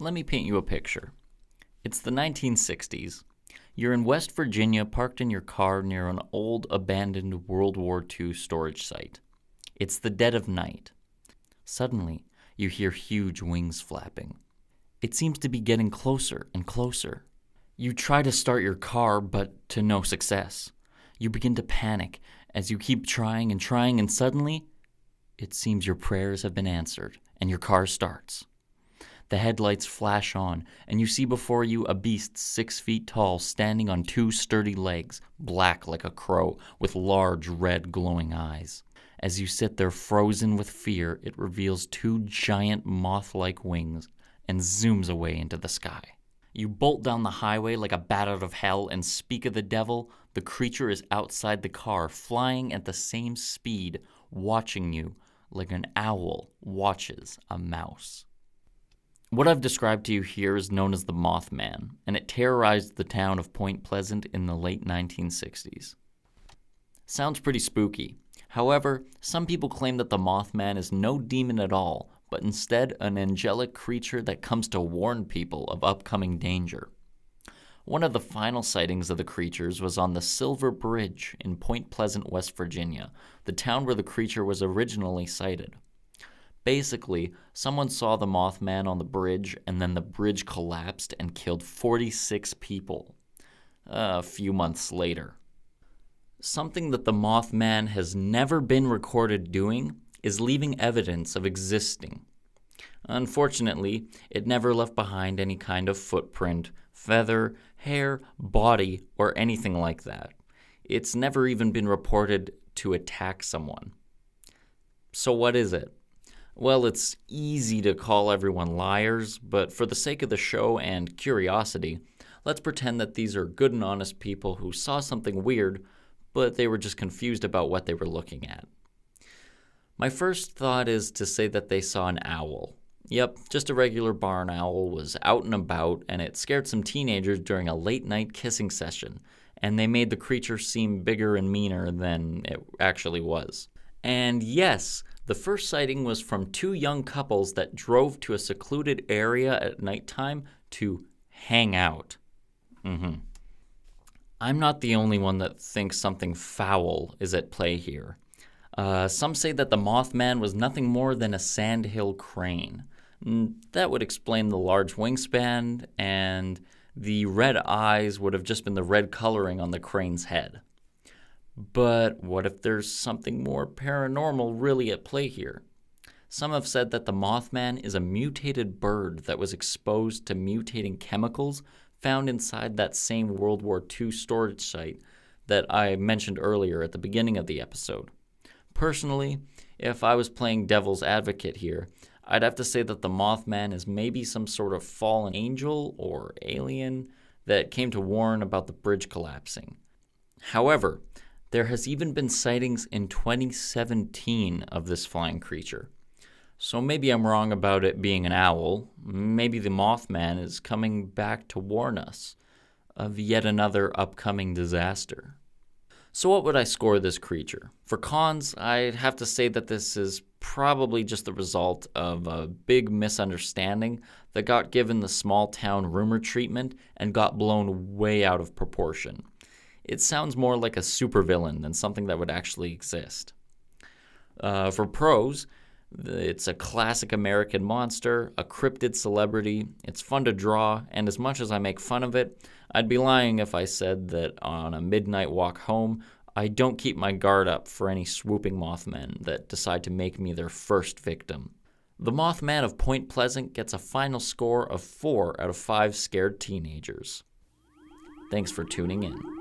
let me paint you a picture. It's the 1960s. You're in West Virginia, parked in your car near an old, abandoned World War II storage site. It's the dead of night. Suddenly, you hear huge wings flapping. It seems to be getting closer and closer. You try to start your car, but to no success. You begin to panic as you keep trying, and suddenly, it seems your prayers have been answered, and your car starts. The headlights flash on, and you see before you a beast 6 feet tall standing on 2 sturdy legs, black like a crow, with large red glowing eyes. As you sit there frozen with fear, it reveals 2 giant moth-like wings and zooms away into the sky. You bolt down the highway like a bat out of hell and speak of the devil. The creature is outside the car, flying at the same speed, watching you like an owl watches a mouse. What I've described to you here is known as the Mothman, and it terrorized the town of Point Pleasant in the late 1960s. Sounds pretty spooky. However, some people claim that the Mothman is no demon at all, but instead an angelic creature that comes to warn people of upcoming danger. One of the final sightings of the creatures was on the Silver Bridge in Point Pleasant, West Virginia, the town where the creature was originally sighted. Basically, someone saw the Mothman on the bridge, and then the bridge collapsed and killed 46 people a few months later. Something that the Mothman has never been recorded doing is leaving evidence of existing. Unfortunately, it never left behind any kind of footprint, feather, hair, body, or anything like that. It's never even been reported to attack someone. So what is it? Well, it's easy to call everyone liars, but for the sake of the show and curiosity, let's pretend that these are good and honest people who saw something weird, but they were just confused about what they were looking at. My first thought is to say that they saw an owl. Yep, just a regular barn owl was out and about, and it scared some teenagers during a late-night kissing session, and they made the creature seem bigger and meaner than it actually was. And yes, the first sighting was from 2 young couples that drove to a secluded area at nighttime to hang out. I'm not the only one that thinks something foul is at play here. Some say that the Mothman was nothing more than a sandhill crane. That would explain the large wingspan, and the red eyes would have just been the red coloring on the crane's head. But what if there's something more paranormal really at play here? Some have said that the Mothman is a mutated bird that was exposed to mutating chemicals found inside that same World War II storage site that I mentioned earlier at the beginning of the episode. Personally, if I was playing devil's advocate here, I'd have to say that the Mothman is maybe some sort of fallen angel or alien that came to warn about the bridge collapsing. However, there has even been sightings in 2017 of this flying creature. So maybe I'm wrong about it being an owl. Maybe the Mothman is coming back to warn us of yet another upcoming disaster. So what would I score this creature? For cons, I'd have to say that this is probably just the result of a big misunderstanding that got given the small town rumor treatment and got blown way out of proportion. It sounds more like a supervillain than something that would actually exist. For pros, it's a classic American monster, a cryptid celebrity, it's fun to draw, and as much as I make fun of it, I'd be lying if I said that on a midnight walk home, I don't keep my guard up for any swooping Mothmen that decide to make me their first victim. The Mothman of Point Pleasant gets a final score of 4 out of 5 scared teenagers. Thanks for tuning in.